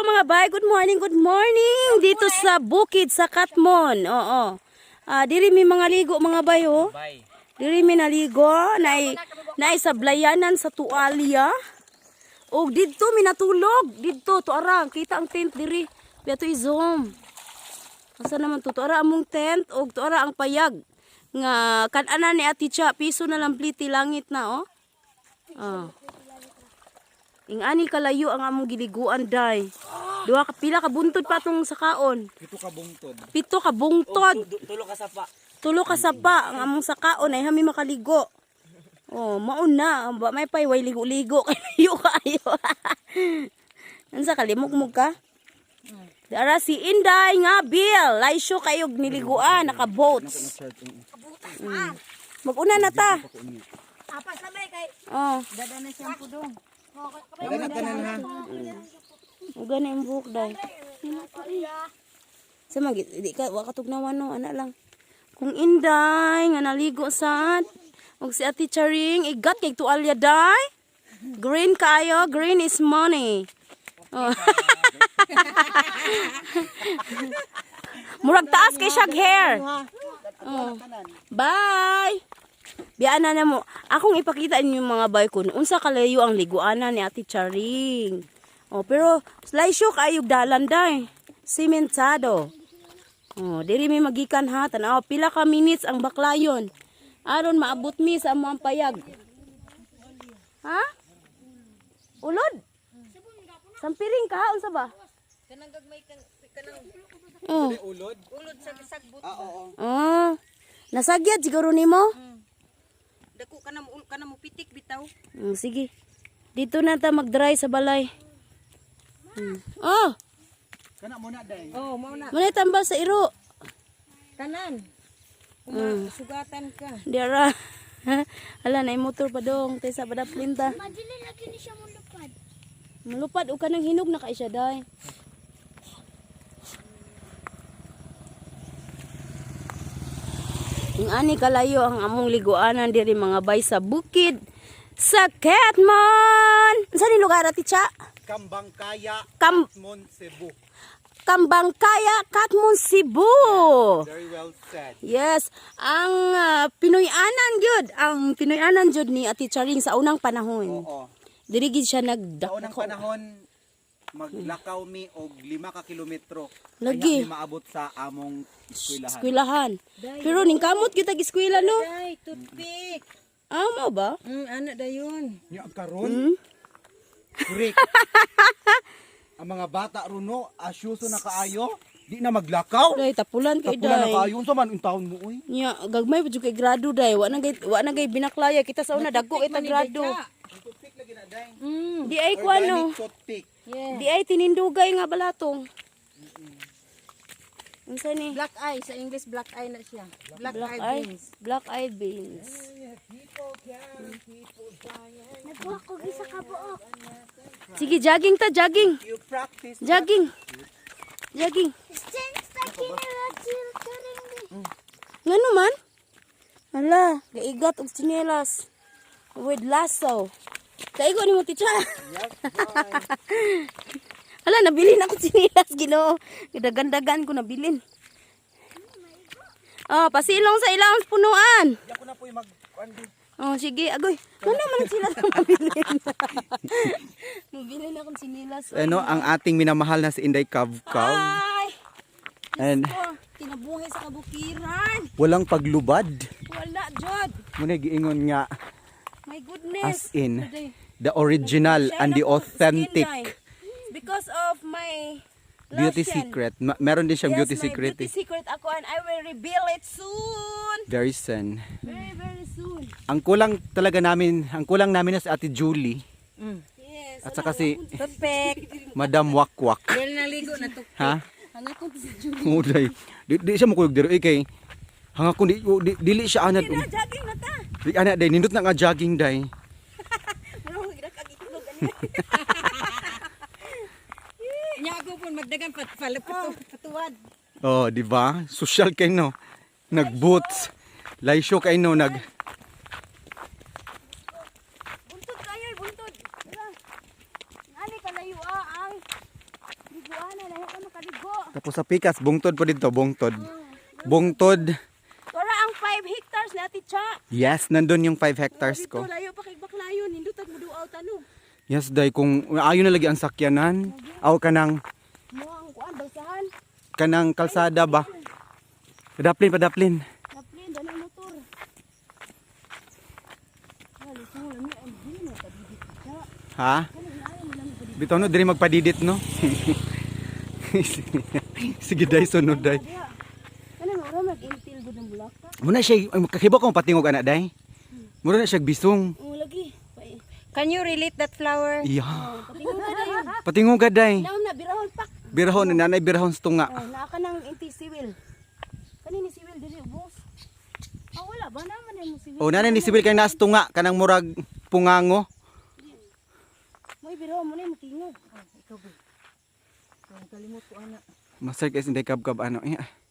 mga bay, good morning, good morning. Dito sa bukid sa Katmon. Oo. Diri mi mga ligo mga bay oh. Diri mi naligo na sa blayanan sa tuwalya. Og didto mi natulog. Didto to arang kita ang tent diri. Beto i-zoom. Asa naman to ara among tent og to ara ang payag nga kan-ana ni Ati Cha piso na lang pliti langit na oh. Ingani kalayo ang among giliguan day. Duha ka pila ka buntod pa tong sakaon. Pito ka bungtod. Tulo ka sapa ang among sakaon ay hami makaligo. Oh, mauna may pay way ligo-ligo kayo kayo. Unsa kalimog-mog ka? Dara si Inday nga Bill, layo kayo niliguan naka-boats. Mag-una na ta. Apas na may kay. Oh, Dada na shampoo dong. Dada tanan ha. uga na yung buhok day. Sa di ka wa katugnawan no ana lang. Kung Inday nga naligo sad og si Ati Charing igat kay tualya day. Green kayo, green is money. Oh. Murag taas kay shag hair. Oh. Bye. Biyaan na mo. Akong ipakita inyo mga bay kun unsa kalayo ang liguana ni Ati Charing. Oh, pero layo kayo dalan day. Sementado. Oh, diri mi magikan ha tanaw pila ka minutes ang baklayon. Aron maabot mi sa among payag. Ha? Ulod. Sampiring ka unsa ba? Kanang gagmay kanang Ulod. ulod sa sagbot. Oo. Oh. Nasagyad siguro nimo? Dako kana mo pitik bitaw. Sige. Dito na ta mag-dry sa balay. Oh, Kana muna day. Oh, mao na. muna tambal sa iro. Tanan. Sugatan ka. Dira. Hala na motor pa dong tay sa badaplinta. Madili lagi ni siya mulupad. Mulupad o kanang hinog na kay siya day. Ingani kalayo ang among liguanan diri mga bay sa bukid sa Katmon. Sa ni lugar Ati Cha? Kambangkaya, Kam Mon Cebu. Kambangkaya, Katmon, Cebu. Very well said. Yes, ang Pinoy-anan gyud, ang Pinoy-anan gyud ni Ati Charing sa unang panahon. Oo. Diri gid siya Sa unang nagdako. panahon maglakaw mi og 5 ka kilometro. Lagi. Kaya mi maabot sa among eskwelahan. Eskwelahan. Pero ning kamot kita eskwela no. Ay, toothpick. Mo ba? Ana dayon. Nya karon. Correct. Ang mga bata runo asyuso na kaayo, di na maglakaw. Day tapulan kay Tapulan na day. kaayo unsa man untawon mo oy. Nya gagmay pud kay grado day. Wa na gay binaklaya kita sa una dagko kita grado. Toothpick lagi na day. Di ay kuano. Organic toothpick. Yeah. Di ay tinindugay nga balatong. Unsa ni? Black eye sa English black eye na siya. Black, eye eye beans. Black eyed beans. Nagbuha ko gisa ka buok. Sige, jogging ta, jogging. You practice. Jogging. Jogging. Ngano man? Hala, gaigat og tsinelas. With lasso. Kaigo ni mo Ticha. Hala, nabilin ako tsinelas Ginoo. Dagan-dagan ko nabilin. Oh, pasilong sa ilang punuan. Di ako na po mag-kundi. Oh, sige, agoy. Ano man sila na mabilin? Mabilin akong tsinelas. Ano ang ating minamahal na si Inday Kavkav. Ay! And Oh, kinabuhay sa kabukiran. walang paglubad. Wala, Jod. Muna giingon nga My goodness. as in Today. the original and the authentic Because of my beauty lotion. secret. Meron din siyang Yes, beauty my secret. beauty secret ako and I will reveal it soon. Very soon. Very, very soon. Ang kulang namin na si Ate Julie Yes. at saka si Toothpick. Madam Wakwak. Dahil naligo na toothpick. Ha? Hangakon si Julie. Uday. Di siya mo kuyog diro kay hangakon dili siya anad. Na, jogging na ta. Di ana day nindot na nga jogging day. Ano, nagkakagitulog ganyan. Nya ako po magdagan patuwad. Oh, di ba? Social kay no. Nag-boots. Layo kay no nag Buntod kayo, buntod. Ani kalayo ang Tapos sa pikas, bungtod po dito, bungtod. Bungtod. Para ang 5 hectares na Ate Cha. Yes, nandun yung 5 hectares Dito ko. layo pa kay baklayon, hindutag mo duaw tano. Yes, day, kung ayaw na lagi ang sakyanan, aw kanang Mo ang kuan balsahan. kalsada ba? Padaplin, padaplin. Naplin dala motor. Halos mo lami ang dino padidit Cha. Ha? Bitaw no, diri magpadidit no. Sige day, sunod day. Kanang ora mag-intil gud ng bulaka. Muna siya, kakibok ko patingog anak day. Muna na siya bisong. Oh lagi. Can you relate that flower? Iya. Patingog na dayon. Patingog ka day. Naon na birahon pak. Birahon, nanay birahon sa tunga. Oh, naa ka nang inti siwil. Kanini siwil diri ubos. Ah wala ba naman mo siwil. O nanay ni sibil kay nas tunga kanang murag pungango. Moy birahon mo na mo tingog. Ikaw ba? Ang kalimot ko ana. Masay kasi hindi kabkab ano.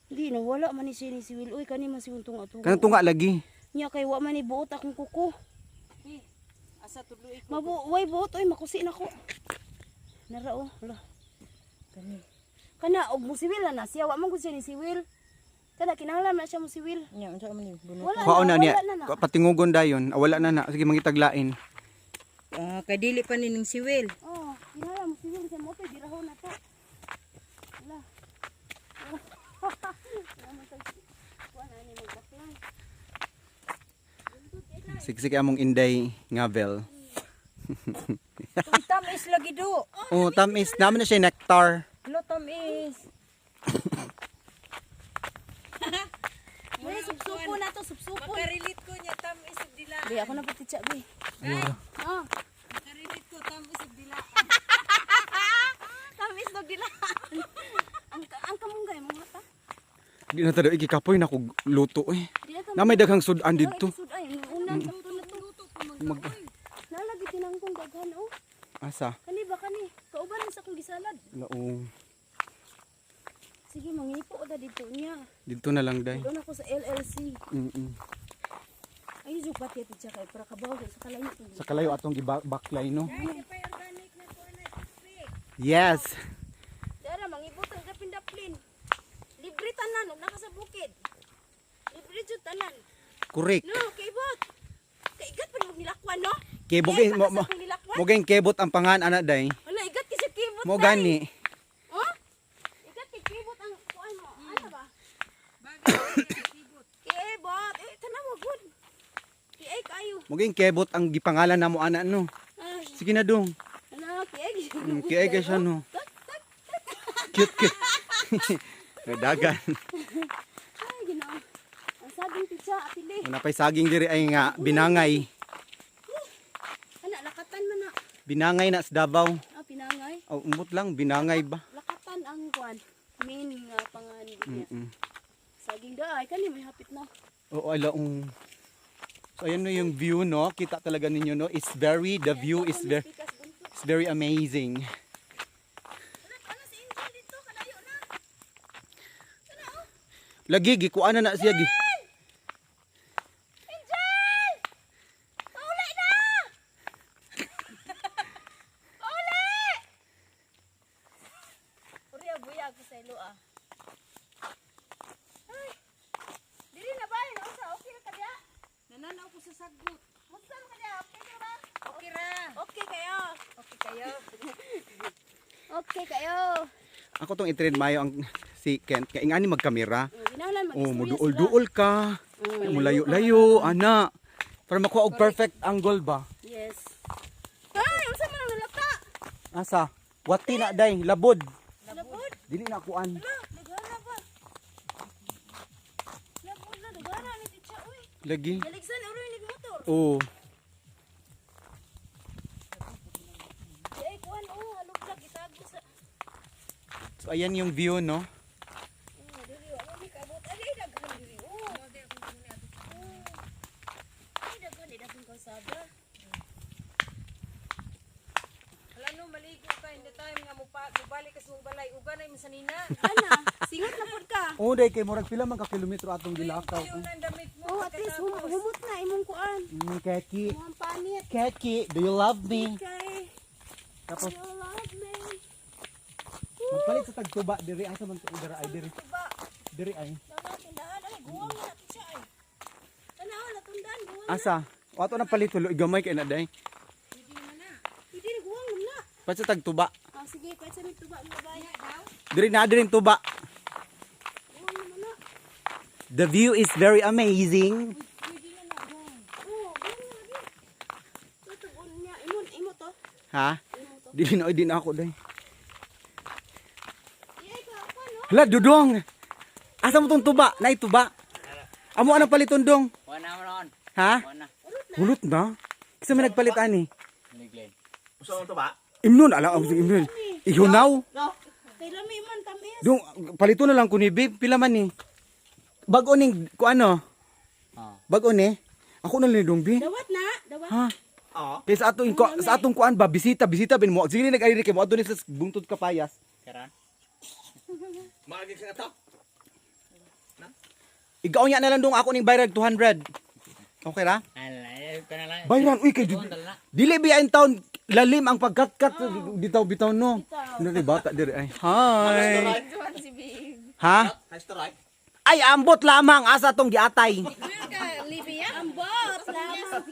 Hindi na wala man ni siwil. Uy kani man siwil tunga tunga. Kanang tunga lagi. Nya kay wa man ni buot akong kuko. Asa tudloy ko. Way buot oy makusi na ko. Nara oh. Hala. Kana og mo siwil na siya wa man gud siya ni siwil. Kada kinahanglan na siya mo siwil. Nya unsa man ni bunot? Wala Kuha na niya. wala na. Patingugon dayon. Wala na na. Sige mangitaglain. Kay dili pa nining siwil. Oh, kinahanglan mo siwil sa moto dirahon na to. Wala. Wala man tag kuan ani magbaklay. Siksik among inday ngavel. Tamis lagi do. Oh, tamis. Naman na siya nectar. Lo tamis. May subsupo na to, subsupo. Makarelate ko niya tamis ug dila. Di ako na pati bi. Ah, Makarelate ko tamis ug dila. tamis dog dila. ang kamunggay mo ta. Di na tado ikikapoy na kog luto eh. Di na Na may daghang sudan dito. Ay, unang sakto na to. Mag Nalagi tinangkong daghan oh. asa. Kani ba kani? Kauban sa akong gisalad. Lao. Sige, mangipo ko da dito niya. Dito na lang day. Doon ako sa LLC. Mm. Ay, yung pati ito siya kay para kabaw sa kalayo. Sa kalayo atong gibaklay no. Yes. Dara, mangibot ang kapindaplin. Libre tanan, naka sa bukid. Libre jud tanan. Correct. No, kaibot. Kaigat pa mo nilakwan, no? Kebog Kaya mo baka sa akong nilakwan. mo geng kebot ang pangan ana day. Wala, igat kasi kibot. Mo day. gani. Oh? Igat kay kibot ang kuan mo. Ano ba? Kibot. Eh, tanaw mo good. Kiay kayo. Mo geng kebot ang gipangalan namo ana no. Ay, Sige na dong. ano, kiay. Kaya kay siya no. Cute cute. Dagan. Ay, ginoo. Ang saging pizza, apili. Una pay saging diri ay nga binangay. Ana, lakatan man na. Binangay na sa Davao. Ah, pinangay. Oh, umot lang binangay ba. Lakatan ang kuan. Main nga pangan niya. Mm. Saging daay, kani may hapit na. Oo, alaong. So ayan no yung view no. Kita talaga ninyo no. The view is very amazing. Ano si Angel dito? Kalayo na. Lagi gikuan na siya gi. Angel! Pauli na! Pauli! Uriya buya ako sa ilo ah. Ay! Dili na ba? Nausa, okay na ka diya? Nananaw ko sa sagot. Musta ka diya? Okay ka ba? Okay ra. Okay kayo. Okay kayo. Okay kayo. Ako tong i-trade mayo ang si Kent kay ingani magkamera. Ginahanglan Oh, mag-istorya muduol-duol ka. Mulayo-layo ana. Para makuha og perfect angle ba? Yes. Ay, unsa man ang nalata? Asa? Wati na day, labod. Labod. Dili na kuan. Nagana ba? Labod na, nagana ni Ticha, uy. Lagi. Naligsan, uro yung motor. Oh. Di ay, kuhan, oh, haluglag, itago sa... So ayan yung view no. Dili, wala may kabot. Ay, daghan dili, oh. Ay, daghan kalsada. Wala no maligo ka in the time nga mubalik ka sa mong balay uga na imong sanina. Ana, singot na pod ka. Oh, day kay murag pila man ka kilometro atong gilakaw. Yung nang damit mo. Oh, at least humot na imong kuan. Keki. Mukhang panit. Keki, do you love me? Okay. Tapos You love me. Palit sa tagtuba diri asa man to dira ay diri. Diri ay. Guwang na natin siya ay. Tanaw, natundan, guwang. Asa? Wato na palit tulo igamay kay na day. Pwede na guwang na. Palit sa tagtuba. Sige, pwede sa may tuba mo ba? Diri na diri tuba. Guwang naman na. The view is very amazing. Oo, guwang na lagi. Tutugon niya. Imo to. Ha? Di na ako day. Iyay ka, ako no? Hala dudong. Asa mo tong tuba? Nay tuba. Amo anang paliton dong? Wala mo noon. Ha? Wala. Hulot na. Kasi may nagpalit ani. Niglen. Imnon ala ang imnon. Ihunaw. Kay lami man tamis. Dong palito na lang ko ni babe pila man ni. Bag-o ning ko ano? Bag-o ni. Ako na lang dong bi. Dawat na, dawat. Ha? Kaya sa atong kuan ba bisita bin mo. Sige ni nag-ari kay mo adto ni sa bungtod kapayas. Karan. Igaw niya na lang dong ako ning bayad 200. Okay ra? Alay, kana lang. Bayran uy kay dili biya in town lalim ang pagkat-kat bitaw no. Nari bata diri ay. Hi. Ha? Ay ambot lamang asa tong giatay. Ambot, lamang.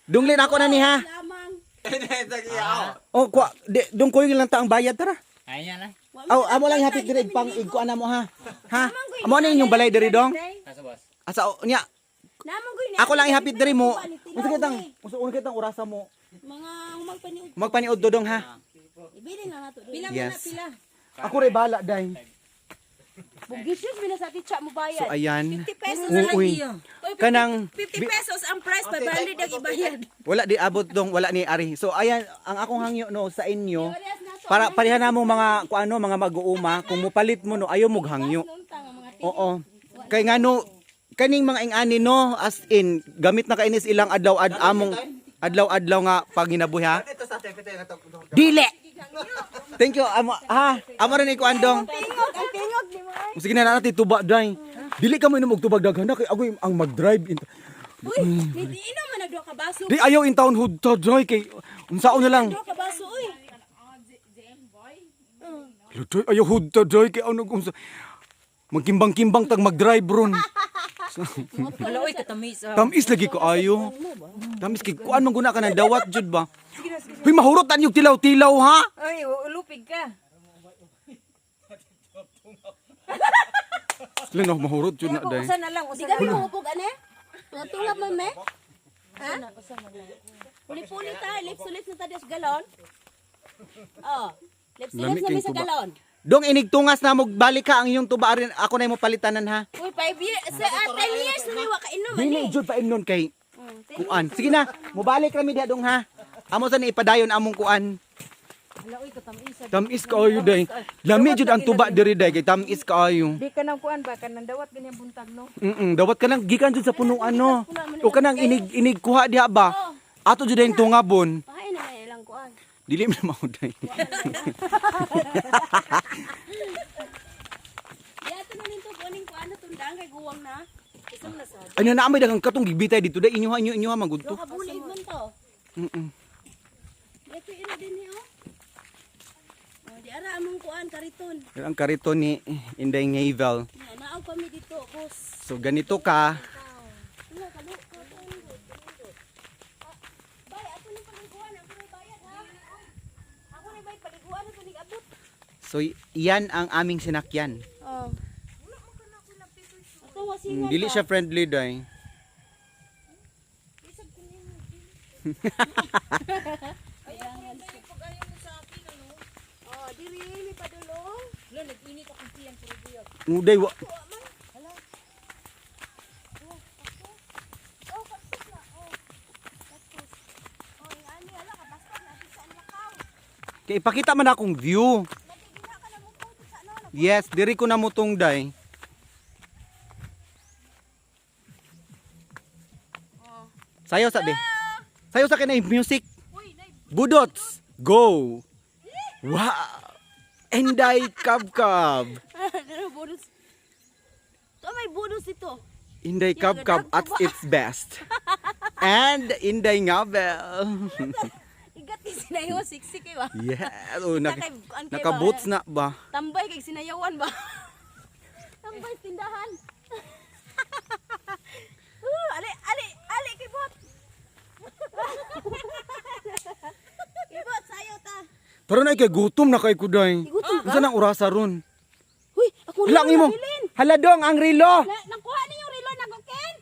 Dunglin ako na ni ha. Lamang. Oh kwa dong ko lang ta ang bayad tara. Aynya na. Aw amo lang hapit diri pang igko ana mo ha. Ha? Amo na inyong balay diri dong. Kasa boss. Asa nya Lamang ko ako lang ihapit diri mo. Usa kitang orasa mo. Mga magpaniud. Magpaniod do dong ha. Ibili na nato. Pila Yes. man na pila. Ako ray bala day. Bugisyos binasa titsa mo So bayad. ayan. 50 pesos na lang Uy. iyo. Kanang 50 pesos ang price, 500 ang ibayad. wala di abot dong wala ni ari. So ayan ang akong hangyo no sa inyo para pareha namo mga kuano mga mag-uuma kung mupalit mo no ayo mo hangyo. Oo. Kay ngano kaning mga ingani no as in gamit na kainis ilang adlaw among adlaw nga paginabuhi ha. Dili. Thank you amo ha. Amo rin ko andong. Tingog, ang tingog di mo ay. Sige na natin tuba day. Dili ka mo inom og tubag daghan kay agoy ang mag-drive in. Uy, hindi ino man nagdo ka baso. Di ayaw in town hood to joy kay unsaon na lang. Nagdo ka baso uy. Lutoy ayaw hood to joy kay ano kung magkimbang-kimbang tag mag-drive ron. Wala oy katamis. Tamis lagi ko ayo. Tamis kay kuan man guna ka ng dawat jud ba. Hoy mahurotan yung tilaw-tilaw ha. Ay, ulupig ka. Sila no mahurot jud na day. Usa na lang, Di usa na kami lang. mangupog ane? Natulap man me? Ha? Puli-puli ta, lips-lips na ta sa galon. Oh. Lips-lips Lamig na kayong sa tuba. galon. Dong inigtungas na mo balik ka ang iyong tuba rin ako na mo palitanan ha. Uy, 5 years, 10 years na niwa ka inom Dili ani. jud pa imnon kay kuan. Sige na, mobalik kami diha dong ha. Amo sa ni ipadayon among kuan. Wala oy katamis. Tamis kaayo day. Lami jud ang tuba diri day kay tamis kaayo. Di ka nang kuan ba kanang dawat ganyan buntag no. Dawat ka nang gikan jud sa punong ano. O ka nang inig kuha diha ba. Ato jud ang tungabon. Pahay na may ilang kuan. Dili man mao day. Yato na nito kuning kuan na tundang kay guwang na. Isang na sad. Ano na amay daghang katong gigbitay dito day inyo magud Do to. ka bulig man to. Ito ina din ni oh. Oh, di ara among kuan kariton. Ang kariton ni Inday Ngavel. Naaw kami dito, boss. So ganito ka. Tingnan ka look. Bay, ako ni paliguan, ako ni bayad ha. Ako ni bay paliguan ako ni abot. So iyan ang aming sinakyan. Oh. Ato wasingan. Dili siya friendly day. Oh, diri mi padulong. Lo nag-init akong tiyan puro buyog. Uday wa. Oh, kapit na. Oh. Kapit. Oh, ingani ala ka basta na di sa lakaw. Kay ipakita man akong view. Nagigina ka na mo po sa ano. Yes, diri ko na mutong day. Sayo sa di. Sayo sa kinay music. Budots, go. Wow. Enday kabkab. Ano bonus? To may bonus ito. Inday kabkab at its best. And Inday Ngabel. Igat Sinayaw siksik kay ba? Yeah. Oh, Kuan kay naka-boots na ba? Tambay kay sinayawan ba? Tambay tindahan. Ali kay bot. Ibot sayo ta. Pero na kay gutom na kay kuday. Gutom Unsa nang orasa ron? Huy, ako Hala mo. Hala dong ang rilo. Nakuha niyo yung relo na koken.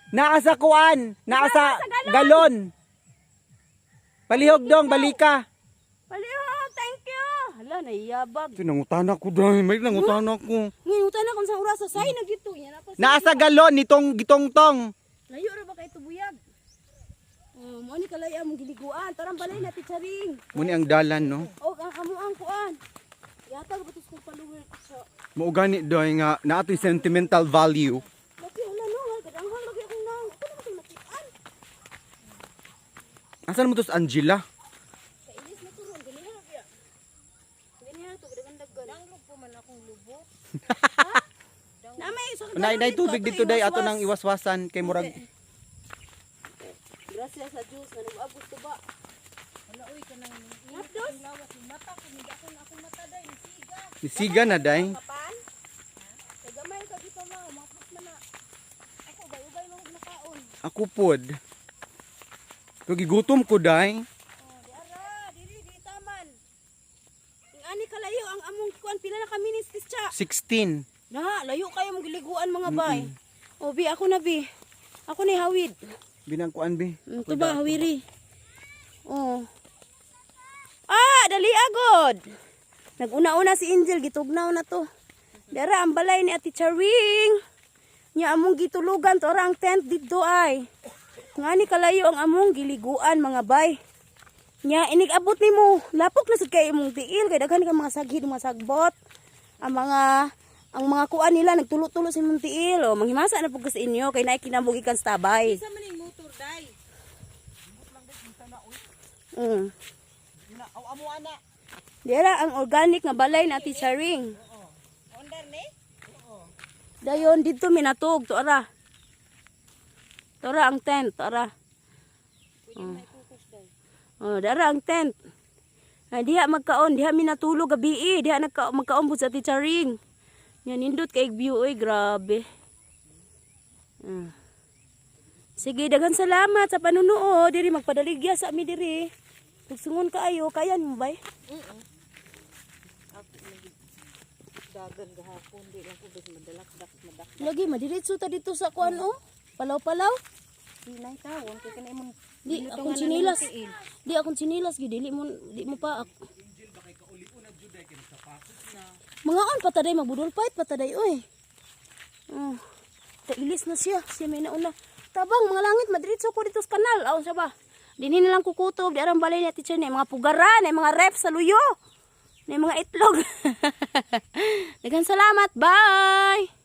Naa sa kuan, naa sa galon. Palihog dong, balika. Palihog, thank you. Hala, naiyabag. Pinangutana ko dahil, may nangutana ko. Ngayon na kung sa oras sa say nagdito niya na pa. Naa sa galon nitong gitongtong. Layo ra ba kay tubuyag? Oh, mo ni kalaya mong giliguan, tarang balay na charing. Muni ang dalan no. Og ang amo ang kuan. Yatag batos kong paluwer sa. Mao gani dahil nga naa to'y sentimental value. Laki wala no, kadanghang lagi akong nang. Ako na matong makitaan. Asan mo to sa Angela? Sa ilis na turon, ganihan na kaya. Ganihan to, dagan-dagan. Danglog po man akong lubok. Namay so. Nay tubig dito day ato nang iwaswasan kay murag. Gracias sa Diyos na nag-agos to ba. Wala oy kanang Napdos? lawas ni mata ko hindi ako na akong mata day siga. Isiga na day. Kapan? Tagamay ka di pa mo, mapos man na. Ako bay-ubay mo nakaon. Ako pod. Kung gigutom ko day. Oh, di ara, di taman. Ang ani kalayo ang among kuan pila na ka minutes siya. 16. Na, layo kayo mong giliguan mga bay. O bi ako na bi. Ako ni hawid. Binang kuan bi. Ito ba hawiri? Oh. Ah, dali agod. Naguna-una si Angel gitugnaw na to. Dara ang balay ni Ate Charing. Nya among gitulugan to ra ang tent didto ay. Ngani kalayo ang among giliguan mga bay. Nya inig-abot nimo. Lapok na sad kay imong tiil kay daghan ka mga saghid mga sagbot. Ang mga kuan nila nagtulo-tulo sa imong tiil o manghimasa na pud sa inyo kay naay kinabog ikan sa tabay. Sa maning motor day. Amo ana. Dira ang organic nga balay na Ate Charing. Onder ni? Dayon dito minatog to ara. Tora ang tent, tora. Oh, dara ang tent. Ay diha magkaon, diha minatulog gabi, diha magkaon pud sa Ate Charing. Yan nindot kay view oy, grabe. Sige, daghan salamat sa panunood. Diri magpadaligya sa ami diri. Tugsungon kaayo, kayan mo bay? Dagan gahapon di lang ko bes madalak-dak. Lagi madiretso ta dito sa kuan oh. Palaw-palaw. Sinay tawon kay kanay mo Di akong sinilas. Di akong sinilas gid di mo pa ak. Mga on pataday magbudol fight pataday oy. Oh. Tailis na siya. Siya may nauna. Tabang mga langit madiretso ko dito sa kanal. Aon siya ba? Dinhi na lang kukutob di arang balay ni teacher ni mga pugaran, ni mga ref sa luyo. Ni mga itlog. Daghang salamat. Bye.